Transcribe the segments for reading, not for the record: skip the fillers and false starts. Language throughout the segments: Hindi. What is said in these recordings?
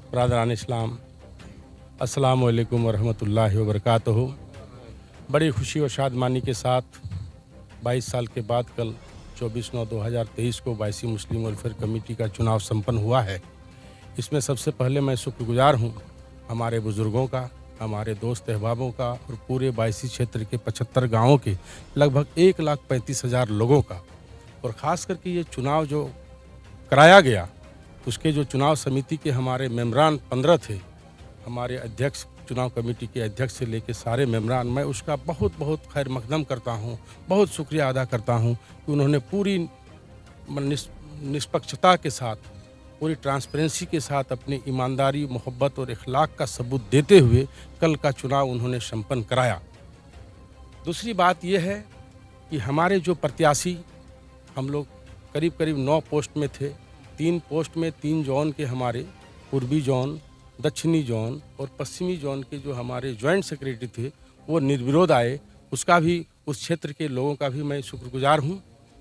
बरादरान इस्लाम, अस्सलामु अलैकुम वरहमतुल्लाहि वबरकातुहू। बड़ी खुशी और शादमानी के साथ 22 साल के बाद कल 24/9/2023 को बायसी मुस्लिम वेलफेयर कमेटी का चुनाव संपन्न हुआ है। इसमें सबसे पहले मैं शुक्रगुजार हूँ हमारे बुज़ुर्गों का, हमारे दोस्त अहबाबों का और पूरे बायसी क्षेत्र के 75 गाँवों के लगभग 1,35,000 लोगों का। और ख़ास करके ये चुनाव जो कराया गया, उसके जो चुनाव समिति के हमारे मेंबरान 15 थे, हमारे अध्यक्ष, चुनाव कमेटी के अध्यक्ष से लेकर सारे मेंबरान, मैं उसका बहुत बहुत खैर मकदम करता हूँ, बहुत शुक्रिया अदा करता हूँ कि उन्होंने पूरी निष्पक्षता के साथ, पूरी ट्रांसपेरेंसी के साथ अपनी ईमानदारी, मोहब्बत और इखलाक का सबूत देते हुए कल का चुनाव उन्होंने संपन्न कराया। दूसरी बात यह है कि हमारे जो प्रत्याशी, हम लोग करीब करीब 9 पोस्ट में थे। 3 पोस्ट में 3 जोन के हमारे पूर्वी जोन, दक्षिणी जोन और पश्चिमी जोन के जो हमारे जॉइंट सेक्रेटरी थे वो निर्विरोध आए। उसका भी, उस क्षेत्र के लोगों का भी मैं शुक्रगुजार हूँ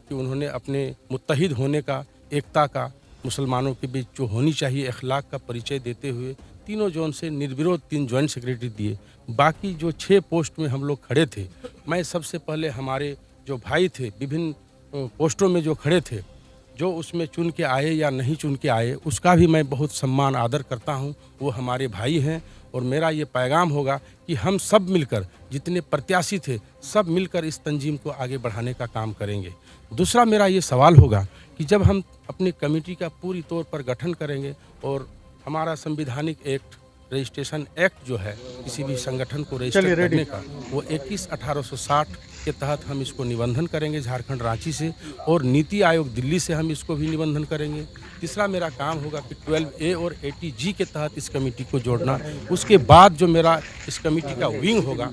कि उन्होंने अपने मुत्तहिद होने का, एकता का, मुसलमानों के बीच जो होनी चाहिए अखलाक का परिचय देते हुए तीनों जोन से निर्विरोध 3 जॉइंट सेक्रेटरी दिए। बाकी जो 6 पोस्ट में हम लोग खड़े थे, मैं सबसे पहले हमारे जो भाई थे विभिन्न पोस्टों में जो खड़े थे, जो उसमें चुन के आए या नहीं चुन के आए, उसका भी मैं बहुत सम्मान आदर करता हूं। वो हमारे भाई हैं और मेरा ये पैगाम होगा कि हम सब मिलकर, जितने प्रत्याशी थे सब मिलकर इस तंजीम को आगे बढ़ाने का काम करेंगे। दूसरा मेरा ये सवाल होगा कि जब हम अपनी कमेटी का पूरी तौर पर गठन करेंगे और हमारा संविधानिक एक्ट, रजिस्ट्रेशन एक्ट जो है किसी भी संगठन को रजिस्टर करने का, वो 21/1860 के तहत हम इसको निबंधन करेंगे झारखंड रांची से, और नीति आयोग दिल्ली से हम इसको भी निबंधन करेंगे। तीसरा मेरा काम होगा कि 12A और 80G के तहत इस कमेटी को जोड़ना। उसके बाद जो मेरा इस कमेटी का विंग होगा,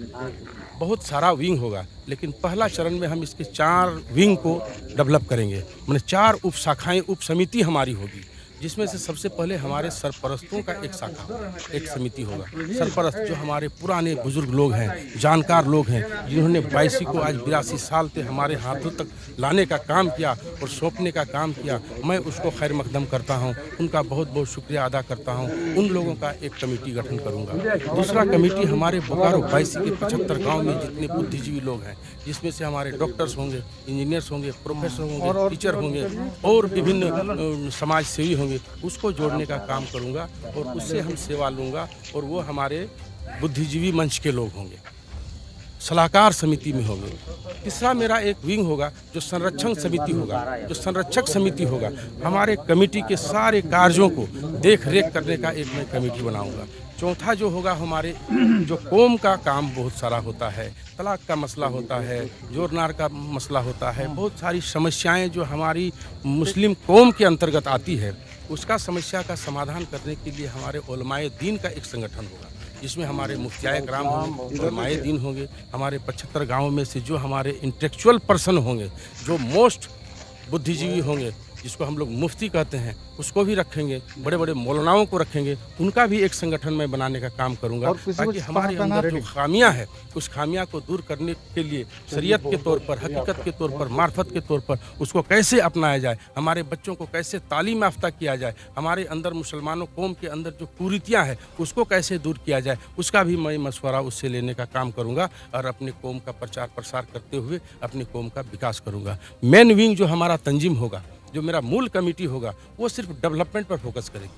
बहुत सारा विंग होगा, लेकिन पहला चरण में हम इसके 4 विंग को डेवलप करेंगे। माने 4 उप शाखाएँ, उप समिति हमारी होगी, जिसमें से सबसे पहले हमारे सरपरस्तों का एक शाखा, एक समिति होगा। सरपरस्त जो हमारे पुराने बुजुर्ग लोग हैं, जानकार लोग हैं, जिन्होंने बायसी को आज 82 साल से हमारे हाथों तक लाने का काम किया और सौंपने का काम किया, मैं उसको खैर मकदम करता हूं, उनका बहुत बहुत शुक्रिया अदा करता हूं। उन लोगों का एक कमेटी गठन करूंगा। दूसरा कमेटी हमारे बोकारो बायसी के 75 गाँव में जितने बुद्धिजीवी लोग हैं, जिसमें से हमारे डॉक्टर्स होंगे, इंजीनियर्स होंगे, प्रोफेसर होंगे, टीचर होंगे और विभिन्न समाज सेवी होंगे, उसको जोड़ने का काम करूंगा और उससे हम सेवा लूंगा। और वो हमारे बुद्धिजीवी मंच के लोग होंगे, सलाहकार समिति में होंगे। तीसरा मेरा एक विंग होगा जो संरक्षण समिति होगा, जो संरक्षक समिति होगा। हमारे कमेटी के सारे कार्यों को देख रेख करने का एक मैं कमेटी बनाऊंगा। चौथा जो होगा, हमारे जो कौम का काम बहुत सारा होता है, तलाक का मसला होता है, जोरनार का मसला होता है, बहुत सारी समस्याएं जो हमारी मुस्लिम कौम के अंतर्गत आती है, उसका समस्या का समाधान करने के लिए हमारे उलमाए दीन का एक संगठन होगा, जिसमें हमारे मुफ्तियाए कराम होंगे, उलमाए दीन होंगे। हमारे 75 गाँवों में से जो हमारे इंटेलेक्चुअल पर्सन होंगे, जो मोस्ट बुद्धिजीवी होंगे, जिसको हम लोग मुफ्ती कहते हैं, उसको भी रखेंगे। बड़े बड़े मौलानाओं को रखेंगे, उनका भी एक संगठन में बनाने का काम करूंगा, ताकि हमारे अंदर जो खामियां है, उस खामियां को दूर करने के लिए शरीयत के तौर पर, हकीकत के तौर पर, मार्फत के तौर पर उसको कैसे अपनाया जाए, हमारे बच्चों को कैसे तालीम याफ्ता किया जाए, हमारे अंदर मुसलमानों कौम के अंदर जो कुरीतियाँ हैं उसको कैसे दूर किया जाए, उसका भी मैं मशवरा उससे लेने का काम करूँगा और अपने कौम का प्रचार प्रसार करते हुए अपनी कौम का विकास करूँगा। मेन विंग जो हमारा तंजीम होगा, जो मेरा मूल कमेटी होगा, वो सिर्फ डेवलपमेंट पर फोकस करेगी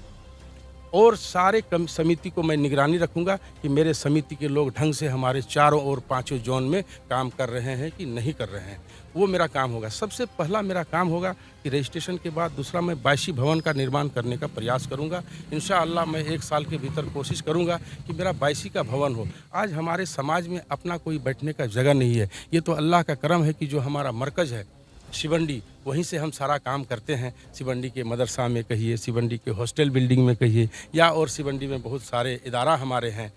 और सारे समिति को मैं निगरानी रखूंगा कि मेरे समिति के लोग ढंग से हमारे चारों और 5 जोन में काम कर रहे हैं कि नहीं कर रहे हैं, वो मेरा काम होगा। सबसे पहला मेरा काम होगा कि रजिस्ट्रेशन के बाद दूसरा मैं बायसी भवन का निर्माण करने का प्रयास करूंगा। इंशाअल्लाह मैं 1 साल के भीतर कोशिश करूंगा कि मेरा बायसी का भवन हो। आज हमारे समाज में अपना कोई बैठने का जगह नहीं है, ये तो अल्लाह का करम है कि जो हमारा मरकज़ है शिवंडी, वहीं से हम सारा काम करते हैं। शिवंडी के मदरसा में कहिए, शिवंडी के हॉस्टल बिल्डिंग में कहिए, या और शिवंडी में बहुत सारे इदारा हमारे हैं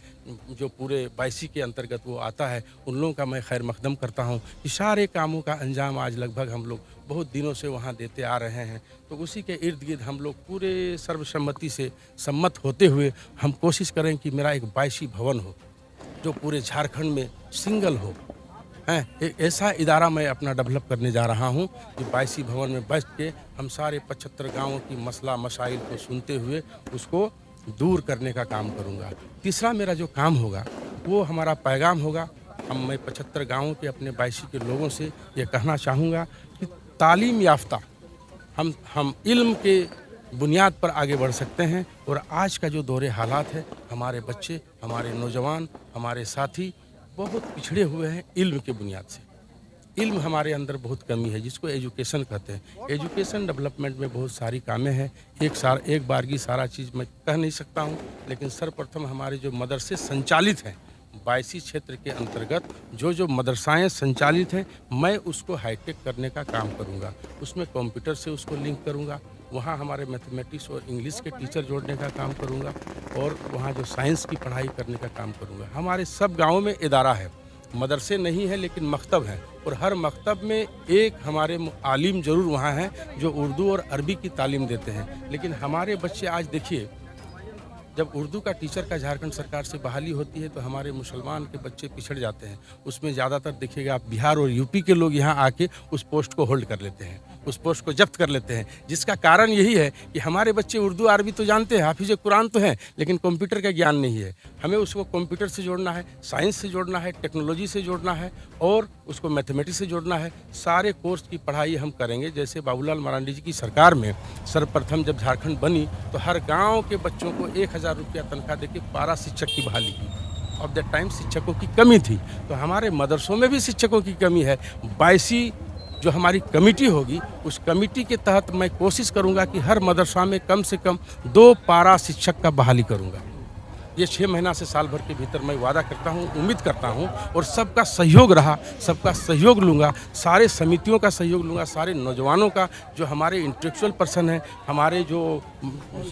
जो पूरे बायसी के अंतर्गत वो आता है, उन लोगों का मैं खैर मकदम करता हूँ कि सारे कामों का अंजाम आज लगभग हम लोग बहुत दिनों से वहाँ देते आ रहे हैं। तो उसी के इर्द गिर्द हम लोग पूरे सर्वसम्मति से सम्मत होते हुए हम कोशिश करें कि मेरा एक बायसी भवन हो जो पूरे झारखंड में सिंगल हो। एक ऐसा इदारा मैं अपना डेवलप करने जा रहा हूं कि बायसी भवन में बैठ के हम सारे 75 गाँवों की मसला मसाइल को सुनते हुए उसको दूर करने का काम करूँगा। तीसरा मेरा जो काम होगा वो हमारा पैगाम होगा। मैं 75 गाँवों के अपने बायसी के लोगों से ये कहना चाहूँगा कि तालीम याफ्ता हम इल्म के बुनियाद पर आगे बढ़ सकते हैं। और आज का जो दौरे हालात है, हमारे बच्चे, हमारे नौजवान, हमारे साथी बहुत पिछड़े हुए हैं इल्म के बुनियाद से। इल्म हमारे अंदर बहुत कमी है, जिसको एजुकेशन कहते हैं। एजुकेशन डेवलपमेंट में बहुत सारी कामें हैं। एक बार की सारा चीज़ मैं कह नहीं सकता हूँ, लेकिन सर्वप्रथम हमारे जो मदरसे संचालित हैं बायसी क्षेत्र के अंतर्गत, जो मदरसाएं संचालित हैं, मैं उसको हाईटेक करने का काम करूँगा। उसमें कंप्यूटर से उसको लिंक करूँगा। वहाँ हमारे मैथमेटिक्स और इंग्लिश के टीचर जोड़ने का काम करूँगा और वहाँ जो साइंस की पढ़ाई करने का काम करूँगा। हमारे सब गाँवों में इदारा है, मदरसे नहीं है लेकिन मकतब हैं, और हर मकतब में एक हमारे आलिम ज़रूर वहाँ हैं जो उर्दू और अरबी की तालीम देते हैं। लेकिन हमारे बच्चे आज देखिए, जब उर्दू का टीचर का झारखंड सरकार से बहाली होती है तो हमारे मुसलमान के बच्चे पिछड़ जाते हैं। उसमें ज़्यादातर देखिएगा आप बिहार और यूपी के लोग यहाँ आके उस पोस्ट को होल्ड कर लेते हैं, उस पोस्ट को जब्त कर लेते हैं। जिसका कारण यही है कि हमारे बच्चे उर्दू अरबी तो जानते हैं, हाफिज़ कुरान तो हैं, लेकिन कंप्यूटर का ज्ञान नहीं है। हमें उसको कंप्यूटर से जोड़ना है, साइंस से जोड़ना है, टेक्नोलॉजी से जोड़ना है और उसको मैथमेटिक्स से जोड़ना है। सारे कोर्स की पढ़ाई हम करेंगे। जैसे बाबूलाल मरांडी जी की सरकार में सर्वप्रथम जब झारखंड बनी तो हर गाँव के बच्चों को 1000 रुपया तनख्वाह देके पारा शिक्षक की बहाली की। ऑफ द टाइम शिक्षकों की कमी थी, तो हमारे मदरसों में भी शिक्षकों की कमी है। बायसी जो हमारी कमेटी होगी, उस कमेटी के तहत मैं कोशिश करूंगा कि हर मदरसा में कम से कम 2 पारा शिक्षक का बहाली करूंगा। ये 6 महीना से साल भर के भीतर मैं वादा करता हूँ, उम्मीद करता हूँ, और सबका सहयोग रहा, सबका सहयोग लूँगा, सारे समितियों का सहयोग लूँगा, सारे नौजवानों का, जो हमारे इंटेलेक्चुअल पर्सन हैं, हमारे जो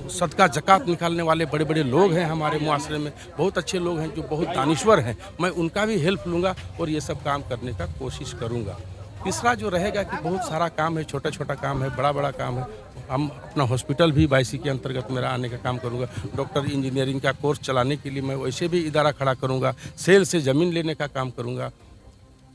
सदका ज़कात निकालने वाले बड़े बड़े लोग हैं हमारे मुआशरे में, बहुत अच्छे लोग हैं जो बहुत दानिश्वर हैं, मैं उनका भी हेल्प लूँगा और ये सब काम करने का कोशिश करूँगा। तीसरा जो रहेगा कि बहुत सारा काम है, छोटा छोटा काम है, बड़ा बड़ा काम है। हम अपना हॉस्पिटल भी बायसी के अंतर्गत मेरा आने का काम करूंगा। डॉक्टर इंजीनियरिंग का कोर्स चलाने के लिए मैं वैसे भी इदारा खड़ा करूंगा। सेल से ज़मीन लेने का काम करूंगा।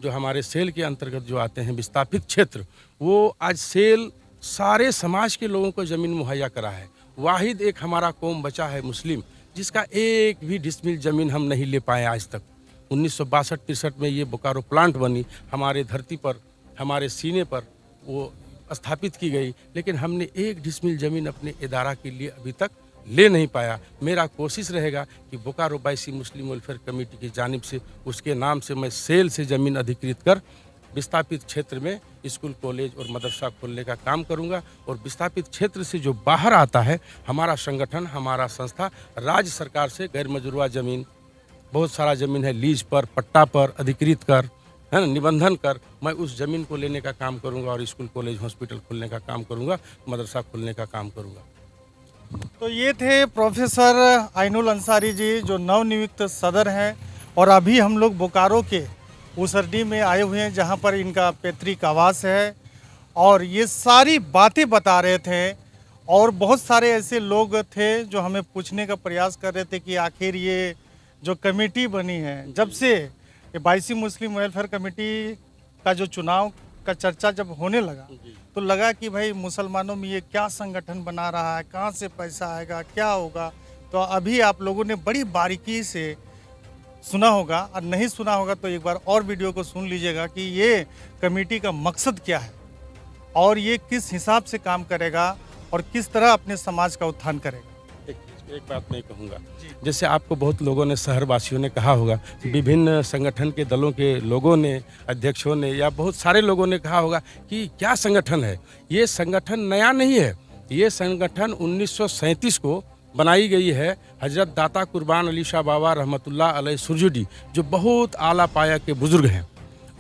जो हमारे सेल के अंतर्गत जो आते हैं विस्थापित क्षेत्र, वो आज सेल सारे समाज के लोगों को ज़मीन मुहैया करा है। वाहिद एक हमारा कौम बचा है मुस्लिम, जिसका एक भी डिसमिल ज़मीन हम नहीं ले पाए आज तक। 1962-63 में ये बोकारो प्लांट बनी, हमारे धरती पर, हमारे सीने पर वो स्थापित की गई, लेकिन हमने एक डिसमिल ज़मीन अपने इदारा के लिए अभी तक ले नहीं पाया। मेरा कोशिश रहेगा कि बोकारो बायसी मुस्लिम वेलफेयर कमेटी की जानिब से उसके नाम से मैं सेल से ज़मीन अधिकृत कर विस्थापित क्षेत्र में स्कूल, कॉलेज और मदरसा खोलने का काम करूंगा। और विस्थापित क्षेत्र से जो बाहर आता है, हमारा संगठन, हमारा संस्था राज्य सरकार से गैर मजरूआ ज़मीन, बहुत सारा ज़मीन है, लीज पर, पट्टा पर अधिकृत कर, है ना, निबंधन कर, मैं उस ज़मीन को लेने का काम करूंगा और स्कूल, कॉलेज, हॉस्पिटल खोलने का काम करूंगा, मदरसा खोलने का काम करूंगा। तो ये थे प्रोफेसर आइनुल अंसारी जी, जो नवनियुक्त सदर हैं, और अभी हम लोग बोकारो के उसरडी में आए हुए हैं, जहां पर इनका पैतृक आवास है, और ये सारी बातें बता रहे थे। और बहुत सारे ऐसे लोग थे जो हमें पूछने का प्रयास कर रहे थे कि आखिर ये जो कमेटी बनी है, जब से ये बायसी मुस्लिम वेलफेयर कमेटी का जो चुनाव का चर्चा जब होने लगा, तो लगा कि भाई मुसलमानों में ये क्या संगठन बना रहा है, कहाँ से पैसा आएगा, क्या होगा। तो अभी आप लोगों ने बड़ी बारीकी से सुना होगा, और नहीं सुना होगा तो एक बार और वीडियो को सुन लीजिएगा कि ये कमेटी का मकसद क्या है और ये किस हिसाब से काम करेगा और किस तरह अपने समाज का उत्थान करेगा। एक बात मैं कहूँगा, जैसे आपको बहुत लोगों ने, शहरवासियों ने कहा होगा, विभिन्न संगठन के दलों के लोगों ने, अध्यक्षों ने, या बहुत सारे लोगों ने कहा होगा कि क्या संगठन है। ये संगठन नया नहीं है, ये संगठन 1937 को बनाई गई है। हजरत दाता कुर्बान अली शाह बाबा रहमतुल्लाह अलैह सुरजुडी, जो बहुत आला पाया के बुजुर्ग हैं,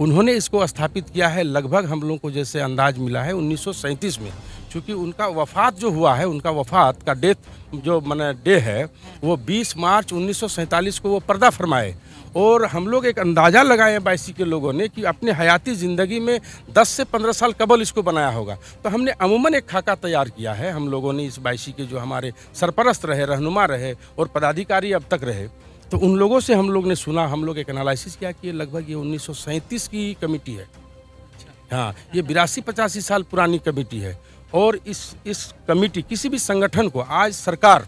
उन्होंने इसको स्थापित किया है। लगभग हम लोगों को जैसे अंदाज मिला है 1937 में, चूँकि उनका वफ़ात जो हुआ है, उनका वफ़ात का डेथ जो माने डे है, वो 20 मार्च 1947 को वो पर्दा फरमाए। और हम लोग एक अंदाज़ा लगाए हैं बायसी के लोगों ने कि अपने हयाती ज़िंदगी में 10 से 15 साल कबल इसको बनाया होगा। तो हमने अमूमन एक खाका तैयार किया है हम लोगों ने, इस बायसी के जो हमारे सरपरस्त रहे, रहनुमा रहे और पदाधिकारी अब तक रहे, तो उन लोगों से हम लोग ने सुना, हम लोग एक एनालिसिस किया कि लगभग ये 1937 की कमेटी है। हाँ, ये 82-85 साल पुरानी कमेटी है। और इस कमेटी, किसी भी संगठन को आज सरकार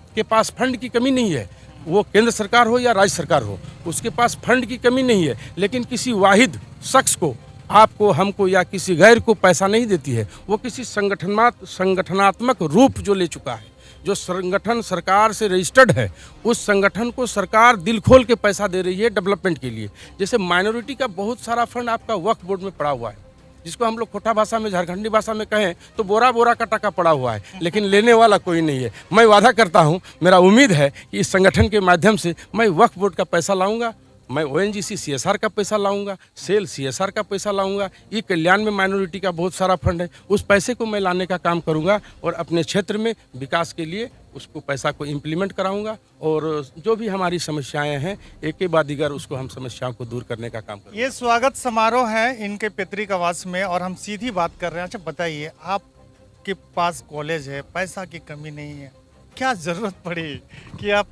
के पास फंड की कमी नहीं है, वो केंद्र सरकार हो या राज्य सरकार हो, उसके पास फंड की कमी नहीं है, लेकिन किसी वाहिद शख्स को, आपको, हमको या किसी गैर को पैसा नहीं देती है। वो किसी संगठनात्मक रूप जो ले चुका है, जो संगठन सरकार से रजिस्टर्ड है, उस संगठन को सरकार दिल खोल के पैसा दे रही है डेवलपमेंट के लिए। जैसे माइनॉरिटी का बहुत सारा फंड आपका वक्फ बोर्ड में पड़ा हुआ है, जिसको हम लोग खोटा भाषा में, झारखंडी भाषा में कहें तो बोरा बोरा का टका पड़ा हुआ है, लेकिन लेने वाला कोई नहीं है। मैं वादा करता हूं, मेरा उम्मीद है कि इस संगठन के माध्यम से मैं वक्फ बोर्ड का पैसा लाऊंगा, मैं ONGC CSR का पैसा लाऊंगा, सेल CSR का पैसा लाऊंगा, ई कल्याण में माइनॉरिटी का बहुत सारा फंड है, उस पैसे को मैं लाने का काम करूंगा और अपने क्षेत्र में विकास के लिए उसको पैसा को इम्प्लीमेंट कराऊंगा और जो भी हमारी समस्याएं हैं एक के बाद दीगर उसको हम समस्याओं को दूर करने का काम करेंगे। ये स्वागत समारोह है इनके पैतृक आवास में और हम सीधी बात कर रहे हैं। अच्छा बताइए, आपके पास कॉलेज है, पैसा की कमी नहीं है, क्या ज़रूरत पड़ी कि आप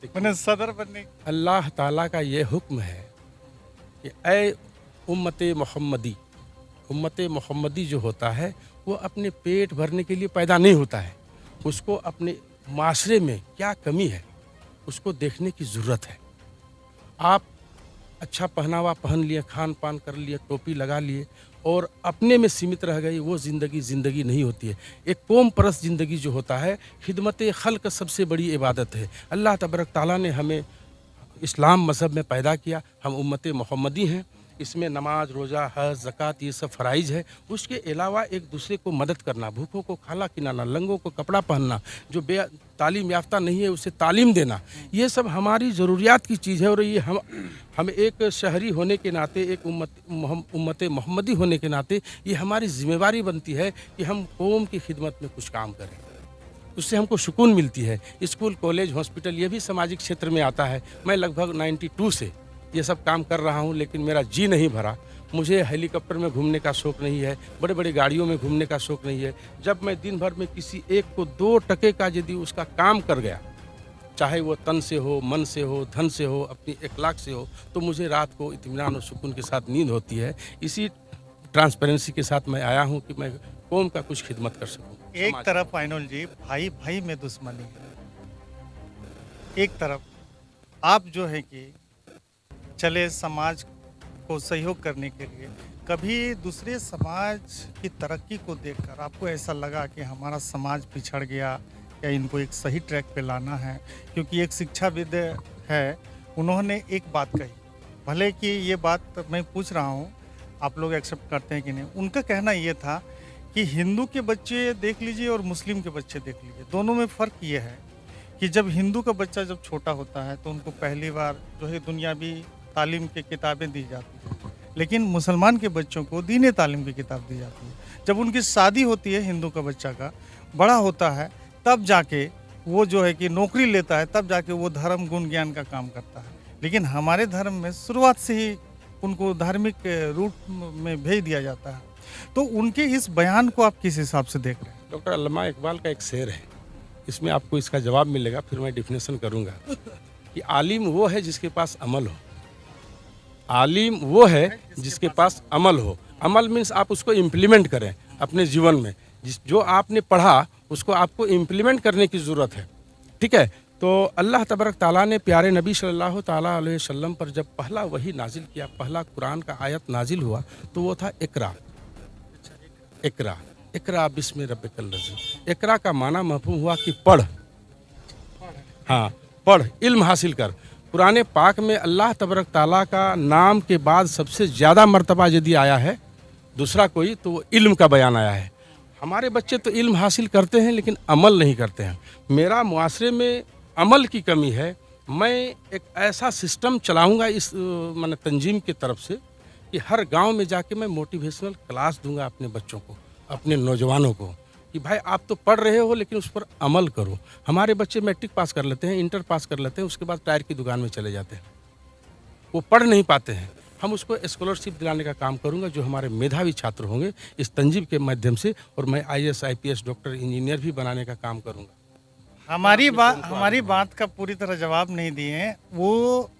मैंने सदर बनने? अल्लाह ताला का ये हुक्म है कि ऐ उम्मते मोहम्मदी जो होता है वो अपने पेट भरने के लिए पैदा नहीं होता है, उसको अपने माशरे में क्या कमी है उसको देखने की ज़रूरत है। आप अच्छा पहनावा पहन लिए, खान पान कर लिए, टोपी लगा लिए और अपने में सीमित रह गई, वो ज़िंदगी नहीं होती है। एक कौम परस्त ज़िंदगी जो होता है, खिदमत खल्क सबसे बड़ी इबादत है। अल्लाह तबारक ताला ने हमें इस्लाम मज़हब में पैदा किया, हम उम्मत मोहम्मदी हैं, इसमें नमाज, रोज़ा, हज, ज़कात ये सब फ़राइज़ है। उसके अलावा एक दूसरे को मदद करना, भूखों को खाना खिलाना, लंगों को कपड़ा पहनना, जो तालीम याफ्ता नहीं है उसे तालीम देना, ये सब हमारी ज़रूरियात की चीज़ है। और ये हम एक शहरी होने के नाते, एक उम्मत मोहम्मदी होने के नाते ये हमारी ज़िम्मेवारी बनती है कि हम कौम की खिदमत में कुछ काम करें, उससे हमको सुकून मिलती है। स्कूल, कॉलेज, हॉस्पिटल ये भी सामाजिक क्षेत्र में आता है। मैं लगभग 92 से ये सब काम कर रहा हूँ, लेकिन मेरा जी नहीं भरा। मुझे हेलीकॉप्टर में घूमने का शौक़ नहीं है, बड़े बड़े गाड़ियों में घूमने का शौक़ नहीं है। जब मैं दिन भर में किसी एक को 2 टके का यदि उसका काम कर गया, चाहे वो तन से हो, मन से हो, धन से हो, अपनी इखलाक से हो, तो मुझे रात को इत्मीनान और सुकून के साथ नींद होती है। इसी ट्रांसपेरेंसी के साथ मैं आया हूँ कि मैं कौम का कुछ खिदमत कर सकूँ। एक तरफ आइनुल जी भाई भाई में दुश्मनी है, एक तरफ आप जो है कि चले समाज को सहयोग करने के लिए, कभी दूसरे समाज की तरक्की को देखकर आपको ऐसा लगा कि हमारा समाज पिछड़ गया या इनको एक सही ट्रैक पे लाना है? क्योंकि एक शिक्षाविद है, उन्होंने एक बात कही, भले कि ये बात मैं पूछ रहा हूँ आप लोग एक्सेप्ट करते हैं कि नहीं, उनका कहना ये था कि हिंदू के बच्चे देख लीजिए और मुस्लिम के बच्चे देख लीजिए, दोनों में फ़र्क ये है कि जब हिंदू का बच्चा जब छोटा होता है तो उनको पहली बार जो है दुनियावी तालीम की किताबें दी जाती हैं, लेकिन मुसलमान के बच्चों को दीनी तालीम की किताब दी जाती है। जब उनकी शादी होती है हिंदू का बच्चा का, बड़ा होता है, तब जाके वो जो है कि नौकरी लेता है, तब जाके वो धर्म गुण ज्ञान का काम करता है। लेकिन हमारे धर्म में शुरुआत से ही उनको धार्मिक रूट में भेज दिया जाता है। तो उनके इस बयान को आप किस हिसाब से देख रहे हैं? डॉक्टर अल्लामा इकबाल का एक शेर है, इसमें आपको इसका जवाब मिलेगा, फिर मैं डिफिनेशन करूँगा कि आलिम वो है जिसके पास अमल हो। आलिम वो है जिसके पास अमल हो। अमल मीन्स आप उसको इम्प्लीमेंट करें अपने जीवन में, जो आपने पढ़ा उसको आपको इम्प्लीमेंट करने की ज़रूरत है। ठीक है, तो अल्लाह तबारक ताला ने प्यारे नबी सल्लल्लाहु ताला अलैहि वसल्लम पर जब पहला वही नाजिल किया, पहला कुरान का आयत नाजिल हुआ, तो वो था इकरा। इकरा इकरा बिस्मि रब्बिकल लज़ी। इकरा का माना मफ़हूम हुआ कि पढ़, हाँ पढ़, इल्म हासिल कर। कुरान पाक में अल्लाह तबारक ताला का नाम के बाद सबसे ज़्यादा मर्तबा यदि आया है दूसरा कोई, तो वो इल्म का बयान आया है। हमारे बच्चे तो इल्म हासिल करते हैं लेकिन अमल नहीं करते हैं। मेरा मुआशरे में अमल की कमी है। मैं एक ऐसा सिस्टम चलाऊंगा इस माने तंजीम की तरफ से कि हर गांव में जाके मैं मोटिवेशनल क्लास दूंगा अपने बच्चों को, अपने नौजवानों को, कि भाई आप तो पढ़ रहे हो लेकिन उस पर अमल करो। हमारे बच्चे मैट्रिक पास कर लेते हैं, इंटर पास कर लेते हैं, उसके बाद टायर की दुकान में चले जाते हैं, वो पढ़ नहीं पाते हैं। हम उसको स्कॉलरशिप दिलाने का काम करूंगा, जो हमारे मेधावी छात्र होंगे इस तंजीम के माध्यम से, और मैं IAS IPS डॉक्टर इंजीनियर भी बनाने का काम करूंगा। हमारी बात का पूरी तरह जवाब नहीं दिए। वो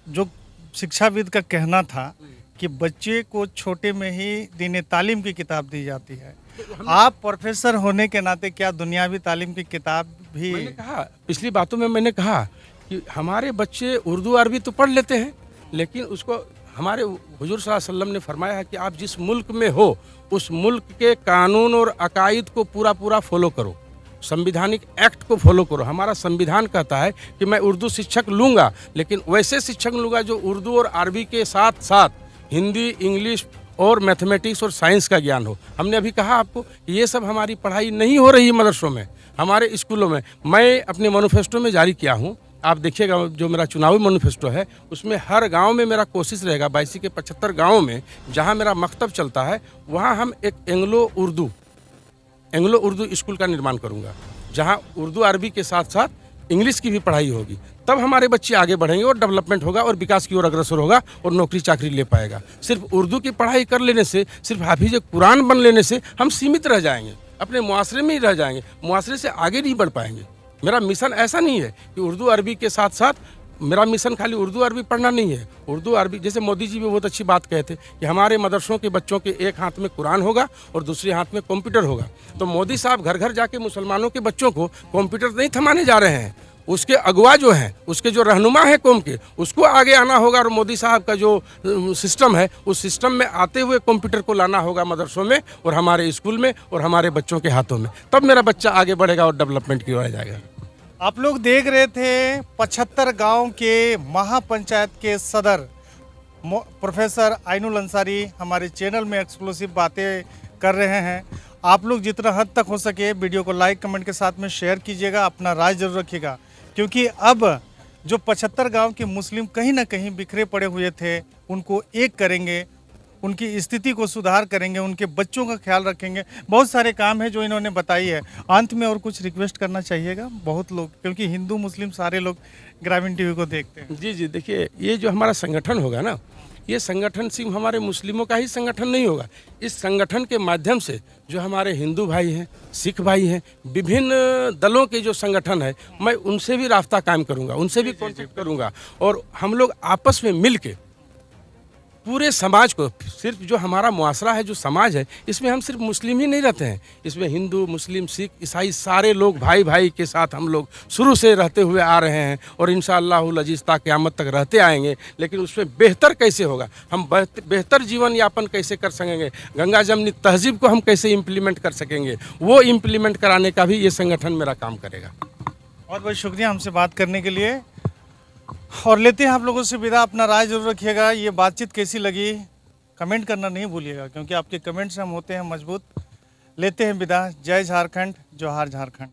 जो शिक्षाविद का कहना था कि बच्चे को छोटे में ही दीनी तालीम की किताब दी जाती है, आप प्रोफेसर होने के नाते क्या दुनियावी तालीम की किताब भी मैंने कहा, पिछली बातों में मैंने कहा कि हमारे बच्चे उर्दू अरबी तो पढ़ लेते हैं, लेकिन उसको हमारे हुजूर सल्लल्लाहु अलैहि वसल्लम ने फरमाया है कि आप जिस मुल्क में हो उस मुल्क के कानून और अकायद को पूरा पूरा फॉलो करो, संविधानिक एक्ट को फॉलो करो। हमारा संविधान कहता है कि मैं उर्दू शिक्षक लूँगा, लेकिन वैसे शिक्षक लूँगा जो उर्दू और अरबी के साथ साथ हिंदी, इंग्लिश और मैथमेटिक्स और साइंस का ज्ञान हो। हमने अभी कहा आपको कि ये सब हमारी पढ़ाई नहीं हो रही है मदरसों में, हमारे स्कूलों में। मैं अपने मैनिफेस्टो में जारी किया हूँ, आप देखिएगा जो मेरा चुनावी मैनिफेस्टो है उसमें हर गांव में मेरा कोशिश रहेगा, 82 के 75 गाँव में जहां मेरा मकतब चलता है वहां हम एक एंग्लो उर्दू स्कूल का निर्माण करूंगा, जहां उर्दू अरबी के साथ साथ इंग्लिश की भी पढ़ाई होगी। तब हमारे बच्चे आगे बढ़ेंगे और डेवलपमेंट होगा और विकास की ओर अग्रसर होगा और नौकरी चाकरी ले पाएगा। सिर्फ उर्दू की पढ़ाई कर लेने से, सिर्फ हाफिज कुरान बन लेने से हम सीमित रह जाएंगे, अपने मुआसरे में ही रह जाएंगे, मुआसरे से आगे नहीं बढ़ पाएंगे। मेरा मिशन ऐसा नहीं है कि उर्दू अरबी के साथ साथ मेरा मिशन खाली उर्दू अरबी पढ़ना नहीं है। उर्दू अरबी, जैसे मोदी जी भी बहुत अच्छी बात कहे थे कि हमारे मदरसों के बच्चों के एक हाथ में कुरान होगा और दूसरे हाथ में कंप्यूटर होगा। तो मोदी साहब घर घर जाके मुसलमानों के बच्चों को कंप्यूटर नहीं थमाने जा रहे हैं, उसके अगुवा जो हैं, उसके जो रहनुमा है कौम के, उसको आगे आना होगा और मोदी साहब का जो सिस्टम है उस सिस्टम में आते हुए कंप्यूटर को लाना होगा मदरसों में और हमारे स्कूल में और हमारे बच्चों के हाथों में। तब मेरा बच्चा आगे बढ़ेगा और डेवलपमेंट की ओर जाएगा। आप लोग देख रहे थे 75 गांव के महापंचायत के सदर प्रोफेसर आइनुल अंसारी हमारे चैनल में एक्सक्लूसिव बातें कर रहे हैं। आप लोग जितना हद तक हो सके वीडियो को लाइक कमेंट के साथ में शेयर कीजिएगा, अपना राय जरूर रखिएगा, क्योंकि अब जो 75 गांव के मुस्लिम कहीं ना कहीं बिखरे पड़े हुए थे उनको एक करेंगे, उनकी स्थिति को सुधार करेंगे, उनके बच्चों का ख्याल रखेंगे। बहुत सारे काम है जो इन्होंने बताई है। अंत में और कुछ रिक्वेस्ट करना चाहिएगा? बहुत लोग, क्योंकि हिंदू मुस्लिम सारे लोग ग्रामीण टीवी को देखते हैं। जी, देखिए, ये जो हमारा संगठन होगा ना, ये संगठन सिर्फ हमारे मुस्लिमों का ही संगठन नहीं होगा। इस संगठन के माध्यम से जो हमारे हिंदू भाई हैं, सिख भाई हैं, विभिन्न दलों के जो संगठन है, मैं उनसे भी रास्ता कायम करूंगा, उनसे भी कॉन्टेक्ट करूंगा और हम लोग आपस में मिल के पूरे समाज को, सिर्फ जो हमारा मुआसरा है, जो समाज है, इसमें हम सिर्फ मुस्लिम ही नहीं रहते हैं, इसमें हिंदू, मुस्लिम, सिख, ईसाई सारे लोग भाई भाई के साथ हम लोग शुरू से रहते हुए आ रहे हैं और इंशाअल्लाहुल अजीज़ ता क़यामत तक रहते आएंगे। लेकिन उसमें बेहतर कैसे होगा, हम बेहतर जीवन यापन कैसे कर सकेंगे, गंगा जमनी तहजीब को हम कैसे इम्प्लीमेंट कर सकेंगे, वो इम्प्लीमेंट कराने का भी ये संगठन मेरा काम करेगा। बहुत बहुत शुक्रिया हमसे बात करने के लिए, और लेते हैं आप लोगों से विदा। अपना राय जरूर रखिएगा। ये बातचीत कैसी लगी कमेंट करना नहीं भूलिएगा, क्योंकि आपके कमेंट से हम होते हैं मजबूत। लेते हैं विदा। जय झारखंड, जोहार झारखंड।